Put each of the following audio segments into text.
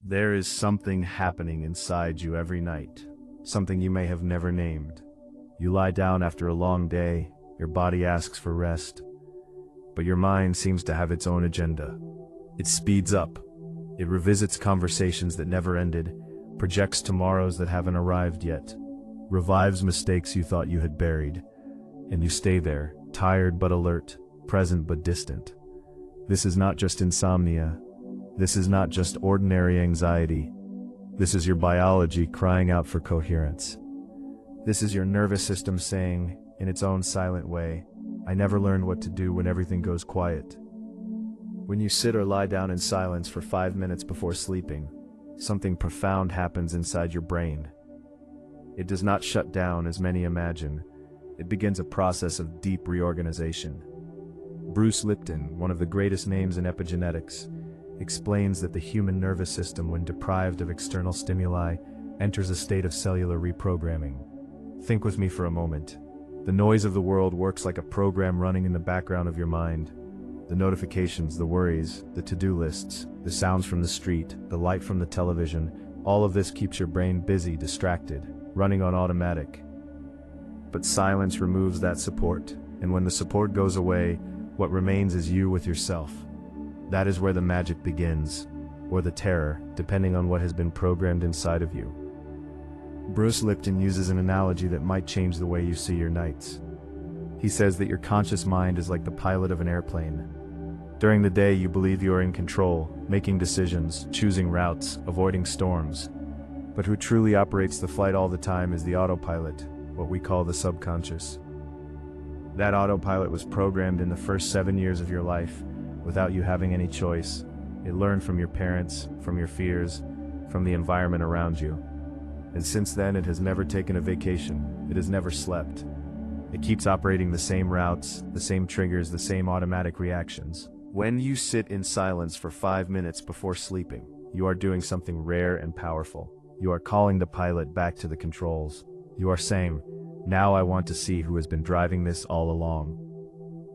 There is something happening inside you every night, something you may have never named. You lie down after a long day, your body asks for rest, but your mind seems to have its own agenda. It speeds up. It revisits conversations that never ended, projects tomorrows that haven't arrived yet, revives mistakes you thought you had buried, and you stay there, tired but alert, present but distant. This is not just insomnia. This is not just ordinary anxiety. This is your biology crying out for coherence. This is your nervous system saying, in its own silent way, I never learned what to do when everything goes quiet. When you sit or lie down in silence for 5 minutes before sleeping, something profound happens inside your brain. It does not shut down as many imagine. It begins a process of deep reorganization. Bruce Lipton, one of the greatest names in epigenetics, explains that the human nervous system, when deprived of external stimuli, enters a state of cellular reprogramming. Think with me for a moment. The noise of the world works like a program running in the background of your mind. The notifications, the worries, the to-do lists, the sounds from the street, the light from the television, all of this keeps your brain busy, distracted, running on automatic. But silence removes that support, and when the support goes away, what remains is you with yourself. That is where the magic begins, or the terror, depending on what has been programmed inside of you. Bruce Lipton uses an analogy that might change the way you see your nights. He says that your conscious mind is like the pilot of an airplane. During the day, you believe you are in control, making decisions, choosing routes, avoiding storms. But who truly operates the flight all the time is the autopilot, what we call the subconscious. That autopilot was programmed in the first 7 years of your life, without you having any choice. It learned from your parents, from your fears, from the environment around you. And since then, it has never taken a vacation. It has never slept. It keeps operating the same routes, the same triggers, the same automatic reactions. When you sit in silence for 5 minutes before sleeping, you are doing something rare and powerful. You are calling the pilot back to the controls. You are saying, now I want to see who has been driving this all along.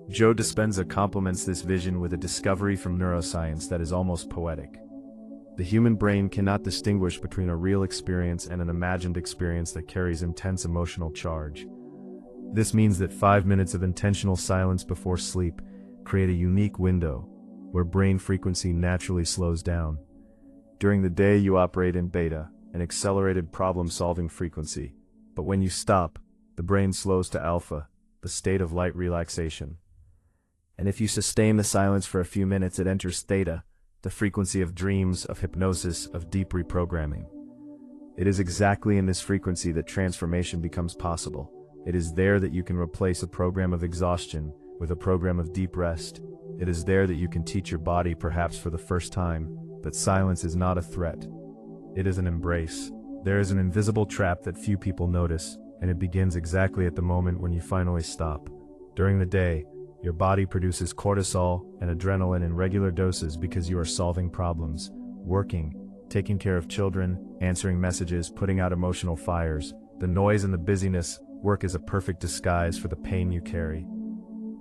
Joe Dispenza complements this vision with a discovery from neuroscience that is almost poetic. The human brain cannot distinguish between a real experience and an imagined experience that carries intense emotional charge. This means that 5 minutes of intentional silence before sleep create a unique window where brain frequency naturally slows down. During the day, you operate in beta, an accelerated problem-solving frequency. But when you stop, the brain slows to alpha, the state of light relaxation. And if you sustain the silence for a few minutes, it enters theta, the frequency of dreams, of hypnosis, of deep reprogramming. It is exactly in this frequency that transformation becomes possible. It is there that you can replace a program of exhaustion with a program of deep rest. It is there that you can teach your body, perhaps for the first time, that silence is not a threat. It is an embrace. There is an invisible trap that few people notice, and it begins exactly at the moment when you finally stop. During the day, your body produces cortisol and adrenaline in regular doses because you are solving problems, working, taking care of children, answering messages, putting out emotional fires. The noise and the busyness work as a perfect disguise for the pain you carry.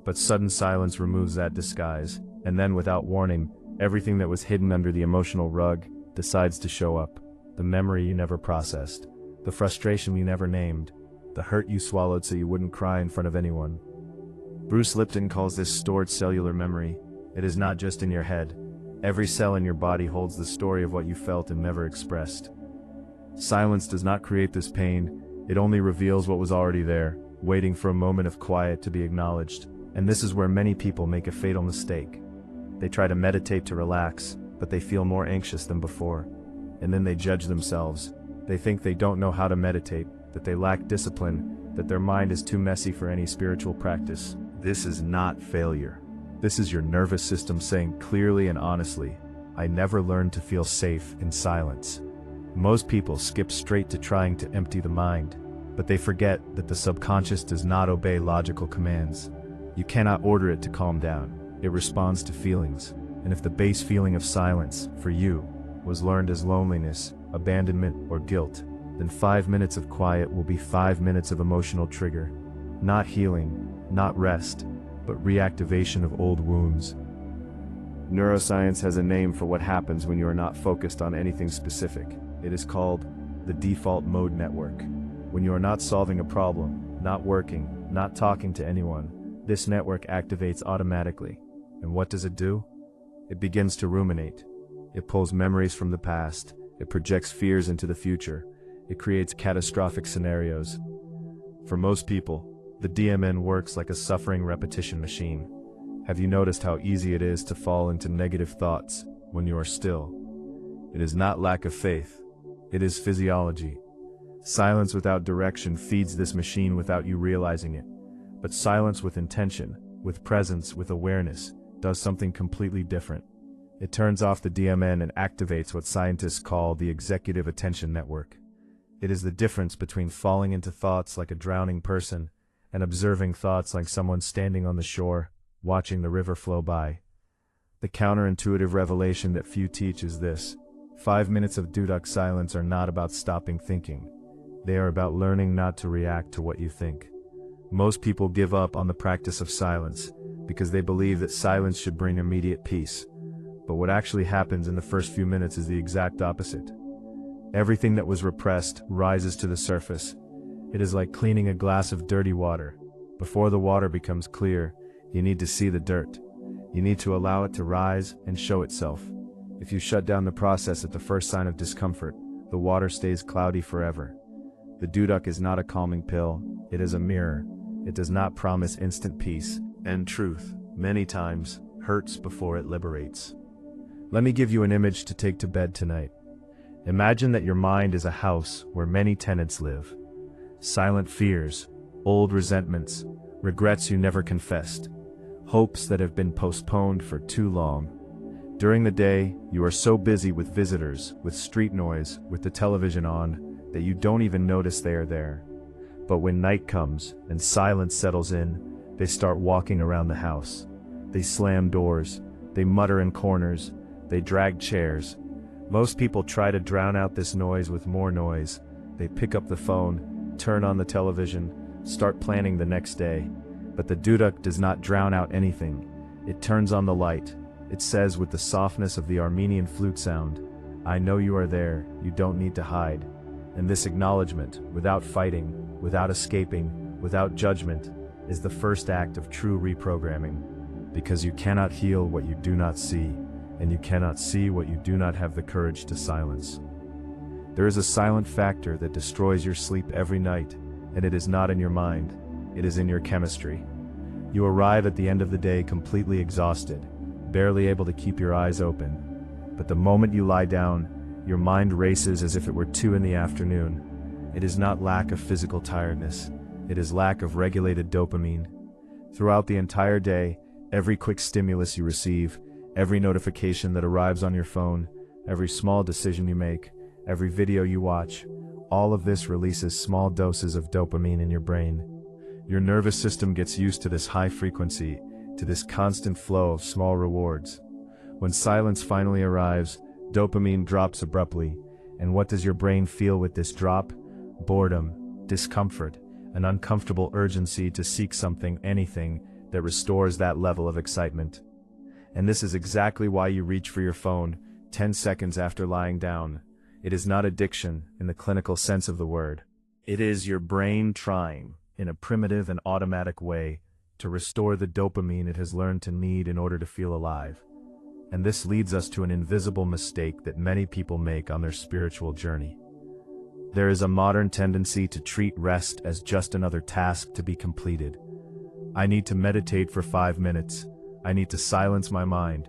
But sudden silence removes that disguise, and then without warning, everything that was hidden under the emotional rug decides to show up. The memory you never processed, the frustration you never named, the hurt you swallowed so you wouldn't cry in front of anyone. Bruce Lipton calls this stored cellular memory. It is not just in your head. Every cell in your body holds the story of what you felt and never expressed. Silence does not create this pain. It only reveals what was already there, waiting for a moment of quiet to be acknowledged. And this is where many people make a fatal mistake. They try to meditate to relax, but they feel more anxious than before. And then they judge themselves. They think they don't know how to meditate, that they lack discipline, that their mind is too messy for any spiritual practice. This is not failure. This is your nervous system saying clearly and honestly, I never learned to feel safe in silence. Most people skip straight to trying to empty the mind, but they forget that the subconscious does not obey logical commands. You cannot order it to calm down. It responds to feelings. And if the base feeling of silence, for you, was learned as loneliness, abandonment, or guilt, then 5 minutes of quiet will be 5 minutes of emotional trigger. Not healing, not rest, but reactivation of old wounds. Neuroscience has a name for what happens when you are not focused on anything specific. It is called the default mode network. When you are not solving a problem, not working, not talking to anyone, this network activates automatically. And what does it do? It begins to ruminate. It pulls memories from the past. It projects fears into the future. It creates catastrophic scenarios. For most people, the DMN works like a suffering repetition machine. Have you noticed how easy it is to fall into negative thoughts when you are still? It is not lack of faith. It is physiology. Silence without direction feeds this machine without you realizing it. But silence with intention, with presence, with awareness, does something completely different. It turns off the DMN and activates what scientists call the executive attention network. It is the difference between falling into thoughts like a drowning person and observing thoughts like someone standing on the shore, watching the river flow by. The counterintuitive revelation that few teach is this: 5 minutes of duduk silence are not about stopping thinking. They are about learning not to react to what you think. Most people give up on the practice of silence because they believe that silence should bring immediate peace. But what actually happens in the first few minutes is the exact opposite. Everything that was repressed rises to the surface. It is like cleaning a glass of dirty water. Before the water becomes clear, you need to see the dirt. You need to allow it to rise and show itself. If you shut down the process at the first sign of discomfort, the water stays cloudy forever. The duduk is not a calming pill, it is a mirror. It does not promise instant peace, and truth, many times, hurts before it liberates. Let me give you an image to take to bed tonight. Imagine that your mind is a house where many tenants live. Silent fears, old resentments, regrets you never confessed, hopes that have been postponed for too long. During the day, you are so busy with visitors, with street noise, with the television on, that you don't even notice they are there. But when night comes and silence settles in, they start walking around the house. They slam doors, they mutter in corners, they drag chairs. Most people try to drown out this noise with more noise. They pick up the phone, turn on the television, start planning the next day. But the duduk does not drown out anything. It turns on the light. It says with the softness of the Armenian flute sound, "I know you are there, you don't need to hide." And this acknowledgement, without fighting, without escaping, without judgment, is the first act of true reprogramming. Because you cannot heal what you do not see, and you cannot see what you do not have the courage to silence. There is a silent factor that destroys your sleep every night, and it is not in your mind, it is in your chemistry. You arrive at the end of the day completely exhausted, barely able to keep your eyes open. But the moment you lie down, your mind races as if it were 2 in the afternoon. It is not lack of physical tiredness, it is lack of regulated dopamine. Throughout the entire day, every quick stimulus you receive, every notification that arrives on your phone, every small decision you make, every video you watch, all of this releases small doses of dopamine in your brain. Your nervous system gets used to this high frequency, to this constant flow of small rewards. When silence finally arrives, dopamine drops abruptly, and what does your brain feel with this drop? Boredom, discomfort, an uncomfortable urgency to seek something, anything, that restores that level of excitement. And this is exactly why you reach for your phone 10 seconds after lying down. It is not addiction in the clinical sense of the word. It is your brain trying, in a primitive and automatic way, to restore the dopamine it has learned to need in order to feel alive. And this leads us to an invisible mistake that many people make on their spiritual journey. There is a modern tendency to treat rest as just another task to be completed. I need to meditate for 5 minutes. I need to silence my mind.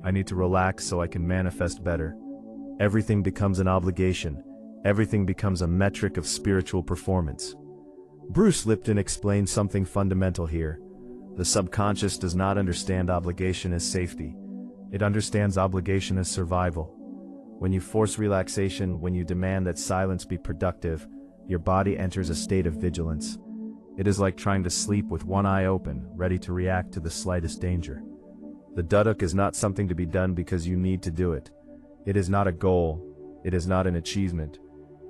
I need to relax so I can manifest better. Everything becomes an obligation. Everything becomes a metric of spiritual performance. Bruce Lipton explains something fundamental here. The subconscious does not understand obligation as safety. It understands obligation as survival. When you force relaxation, when you demand that silence be productive, your body enters a state of vigilance. It is like trying to sleep with one eye open, ready to react to the slightest danger. The duduk is not something to be done because you need to do it. It is not a goal. It is not an achievement.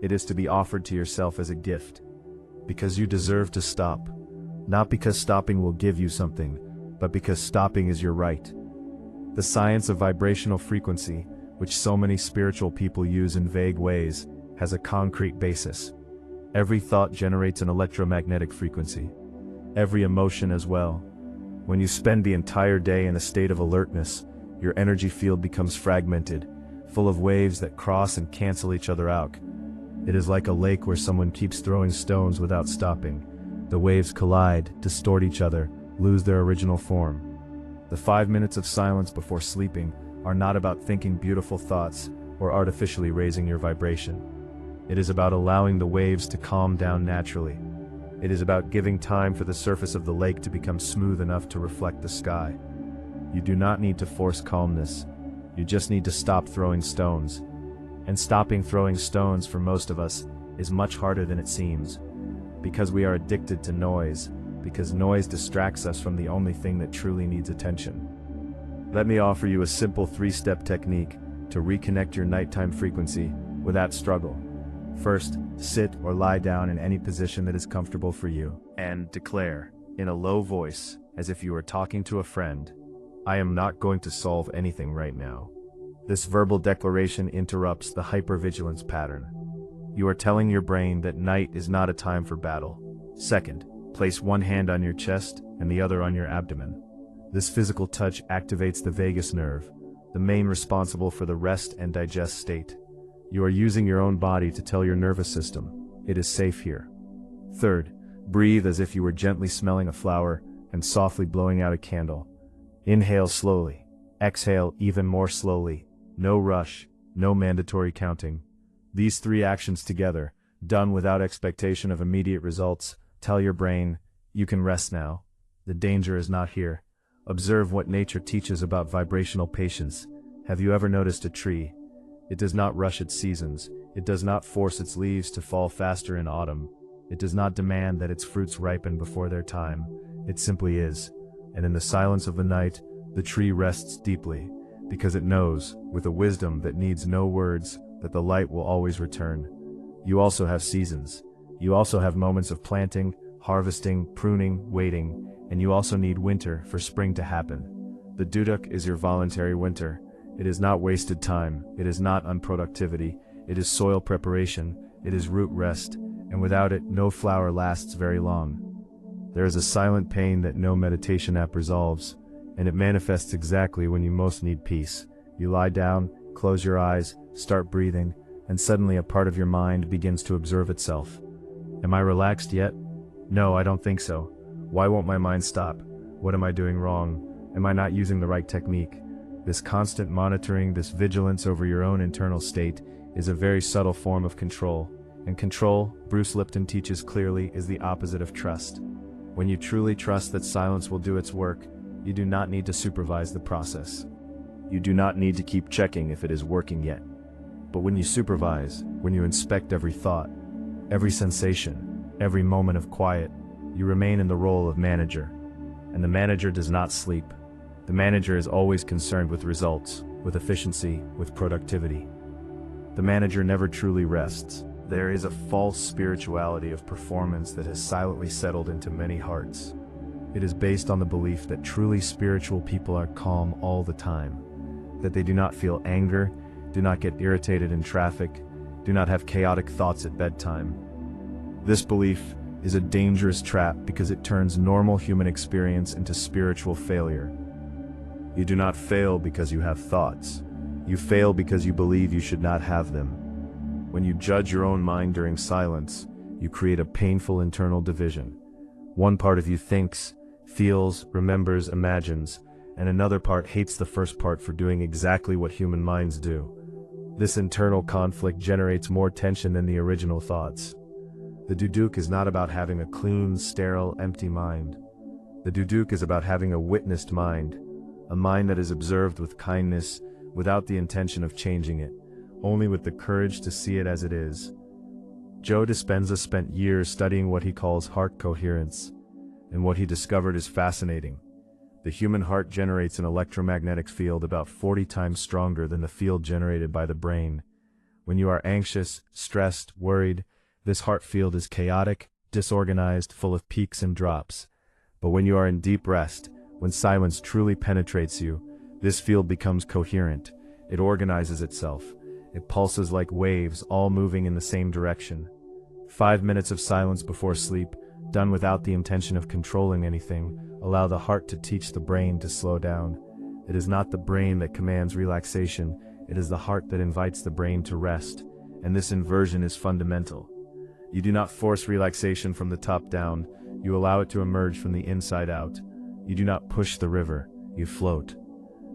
It is to be offered to yourself as a gift. Because you deserve to stop. Not because stopping will give you something, but because stopping is your right. The science of vibrational frequency, which so many spiritual people use in vague ways, has a concrete basis. Every thought generates an electromagnetic frequency. Every emotion as well. When you spend the entire day in a state of alertness, your energy field becomes fragmented, full of waves that cross and cancel each other out. It is like a lake where someone keeps throwing stones without stopping. The waves collide, distort each other, lose their original form. The 5 minutes of silence before sleeping are not about thinking beautiful thoughts or artificially raising your vibration. It is about allowing the waves to calm down naturally. It is about giving time for the surface of the lake to become smooth enough to reflect the sky. You do not need to force calmness. You just need to stop throwing stones. And stopping throwing stones for most of us is much harder than it seems. Because we are addicted to noise, because noise distracts us from the only thing that truly needs attention. Let me offer you a simple 3-step technique to reconnect your nighttime frequency without struggle. First, sit or lie down in any position that is comfortable for you, and declare, in a low voice, as if you were talking to a friend, "I am not going to solve anything right now." This verbal declaration interrupts the hypervigilance pattern. You are telling your brain that night is not a time for battle. Second, place one hand on your chest and the other on your abdomen. This physical touch activates the vagus nerve, the main responsible for the rest and digest state. You are using your own body to tell your nervous system, it is safe here. Third, breathe as if you were gently smelling a flower and softly blowing out a candle. Inhale slowly, exhale even more slowly, no rush, no mandatory counting. These 3 actions together, done without expectation of immediate results, tell your brain, you can rest now. The danger is not here. Observe what nature teaches about vibrational patience. Have you ever noticed a tree? It does not rush its seasons. It does not force its leaves to fall faster in autumn. It does not demand that its fruits ripen before their time. It simply is. And in the silence of the night, the tree rests deeply, because it knows, with a wisdom that needs no words, that the light will always return. You also have seasons. You also have moments of planting, harvesting, pruning, waiting, and you also need winter for spring to happen. The duduk is your voluntary winter. It is not wasted time, it is not unproductivity, it is soil preparation, it is root rest, and without it, no flower lasts very long. There is a silent pain that no meditation app resolves, and it manifests exactly when you most need peace. You lie down, close your eyes, start breathing, and suddenly a part of your mind begins to observe itself. Am I relaxed yet? No, I don't think so. Why won't my mind stop? What am I doing wrong? Am I not using the right technique? This constant monitoring, this vigilance over your own internal state, is a very subtle form of control. And control, Bruce Lipton teaches clearly, is the opposite of trust. When you truly trust that silence will do its work, you do not need to supervise the process. You do not need to keep checking if it is working yet. But when you supervise, when you inspect every thought, every sensation, every moment of quiet, you remain in the role of manager. And the manager does not sleep. The manager is always concerned with results, with efficiency, with productivity. The manager never truly rests. There is a false spirituality of performance that has silently settled into many hearts. It is based on the belief that truly spiritual people are calm all the time, that they do not feel anger, do not get irritated in traffic, do not have chaotic thoughts at bedtime. This belief is a dangerous trap because it turns normal human experience into spiritual failure. You do not fail because you have thoughts. You fail because you believe you should not have them. When you judge your own mind during silence, you create a painful internal division. One part of you thinks, feels, remembers, imagines, and another part hates the first part for doing exactly what human minds do. This internal conflict generates more tension than the original thoughts. The duduk is not about having a clean, sterile, empty mind. The duduk is about having a witnessed mind, a mind that is observed with kindness, without the intention of changing it, only with the courage to see it as it is. Joe Dispenza spent years studying what he calls heart coherence, and what he discovered is fascinating. The human heart generates an electromagnetic field about 40 times stronger than the field generated by the brain. When you are anxious, stressed, worried, this heart field is chaotic, disorganized, full of peaks and drops. But when you are in deep rest, when silence truly penetrates you, This field becomes coherent. It organizes itself. It pulses like waves, all moving in the same direction. 5 minutes of silence before sleep, done without the intention of controlling anything, allow the heart to teach the brain to slow down. It is not the brain that commands relaxation, it is the heart that invites the brain to rest, and this inversion is fundamental. You do not force relaxation from the top down, you allow it to emerge from the inside out. You do not push the river, you float.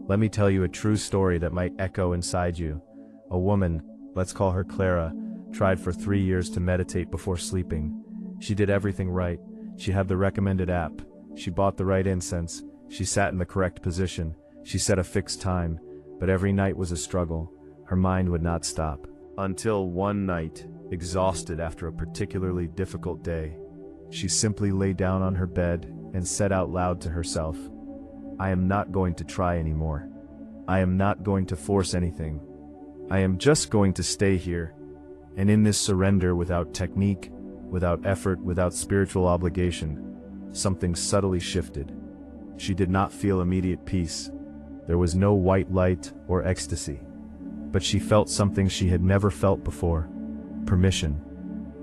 Let me tell you a true story that might echo inside you. A woman, let's call her Clara, tried for 3 years to meditate before sleeping. She did everything right. She had the recommended app. She bought the right incense. She sat in the correct position. She set a fixed time. But every night was a struggle. Her mind would not stop. Until one night, exhausted after a particularly difficult day, she simply lay down on her bed and said out loud to herself, "I am not going to try anymore. I am not going to force anything. I am just going to stay here." And in this surrender, without technique, without effort, without spiritual obligation, something subtly shifted. She did not feel immediate peace. There was no white light or ecstasy. But she felt something she had never felt before. Permission.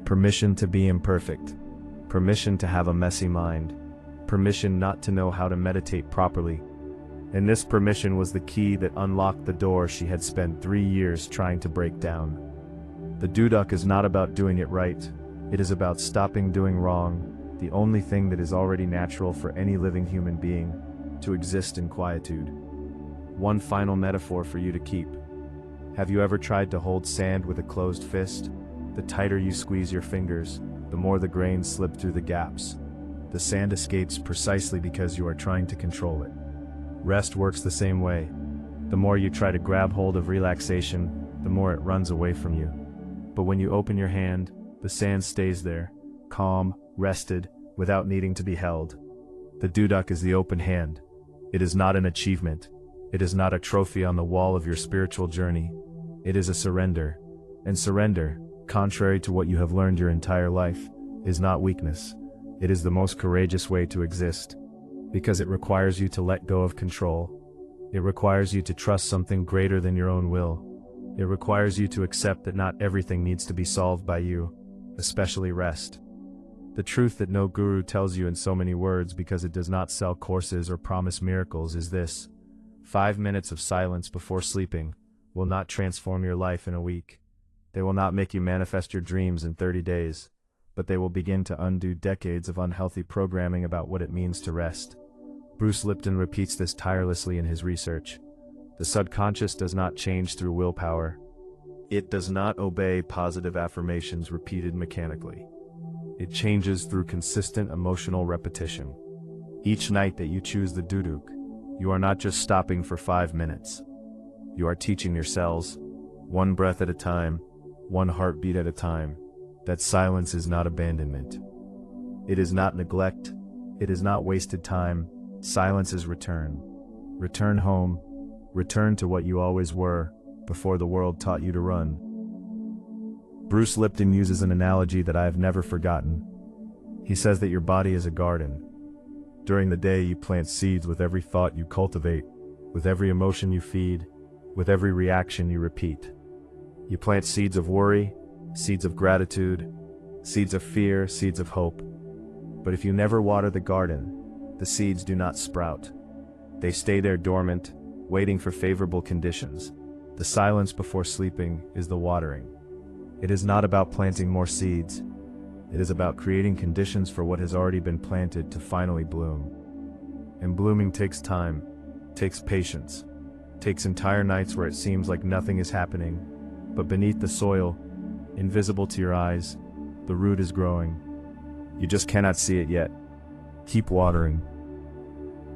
Permission to be imperfect. Permission to have a messy mind. Permission not to know how to meditate properly. And this permission was the key that unlocked the door she had spent 3 years trying to break down. The duduk is not about doing it right. It is about stopping doing wrong, the only thing that is already natural for any living human being, to exist in quietude. One final metaphor for you to keep. Have you ever tried to hold sand with a closed fist? The tighter you squeeze your fingers, the more the grains slip through the gaps. The sand escapes precisely because you are trying to control it. Rest works the same way. The more you try to grab hold of relaxation, the more it runs away from you. But when you open your hand, the sand stays there, calm, rested, without needing to be held. The duduk is the open hand. It is not an achievement. It is not a trophy on the wall of your spiritual journey. It is a surrender. And surrender, contrary to what you have learned your entire life, is not weakness. It is the most courageous way to exist, because it requires you to let go of control. It requires you to trust something greater than your own will. It requires you to accept that not everything needs to be solved by you, especially rest. The truth that no guru tells you in so many words because it does not sell courses or promise miracles is this: 5 minutes of silence before sleeping will not transform your life in a week. They will not make you manifest your dreams in 30 days, but they will begin to undo decades of unhealthy programming about what it means to rest. Bruce Lipton repeats this tirelessly in his research. The subconscious does not change through willpower. It does not obey positive affirmations repeated mechanically. It changes through consistent emotional repetition. Each night that you choose the duduk, you are not just stopping for 5 minutes. You are teaching your cells, one breath at a time, one heartbeat at a time, that silence is not abandonment. It is not neglect. It is not wasted time. Silence is return. Return home. Return to what you always were, before the world taught you to run. Bruce Lipton uses an analogy that I have never forgotten. He says that your body is a garden. During the day you plant seeds with every thought you cultivate, with every emotion you feed, with every reaction you repeat. You plant seeds of worry, seeds of gratitude, seeds of fear, seeds of hope. But if you never water the garden, the seeds do not sprout. They stay there dormant, waiting for favorable conditions. The silence before sleeping is the watering. It is not about planting more seeds. It is about creating conditions for what has already been planted to finally bloom. And blooming takes time, takes patience, takes entire nights where it seems like nothing is happening, but beneath the soil, invisible to your eyes, the root is growing. You just cannot see it yet. Keep watering.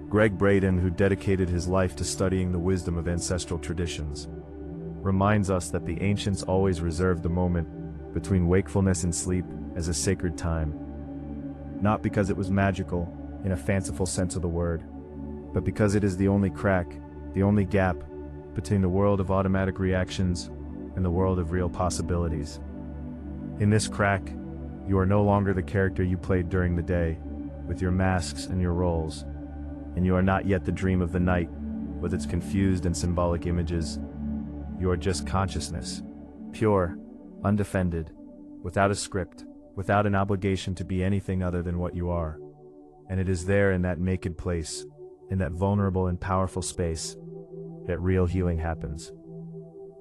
Greg Braden, who dedicated his life to studying the wisdom of ancestral traditions, reminds us that the ancients always reserved the moment between wakefulness and sleep as a sacred time. Not because it was magical, in a fanciful sense of the word, but because it is the only crack, the only gap, between the world of automatic reactions and the world of real possibilities. In this crack, you are no longer the character you played during the day, with your masks and your roles, and you are not yet the dream of the night, with its confused and symbolic images. You are just consciousness, pure, undefended, without a script, without an obligation to be anything other than what you are. And it is there in that naked place, in that vulnerable and powerful space, that real healing happens.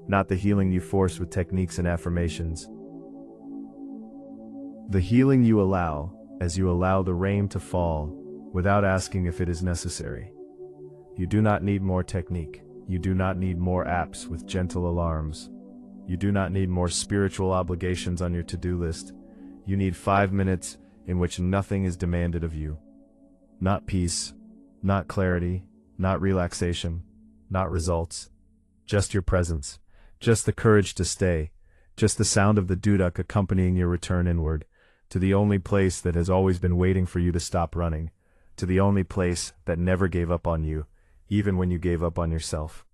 Not the healing you force with techniques and affirmations. The healing you allow, as you allow the rain to fall, without asking if it is necessary. You do not need more technique. You do not need more apps with gentle alarms. You do not need more spiritual obligations on your to-do list. You need 5 minutes in which nothing is demanded of you. Not peace, not clarity, not relaxation, not results. Just your presence, just the courage to stay, just the sound of the duduk accompanying your return inward, to the only place that has always been waiting for you to stop running, to the only place that never gave up on you, even when you gave up on yourself.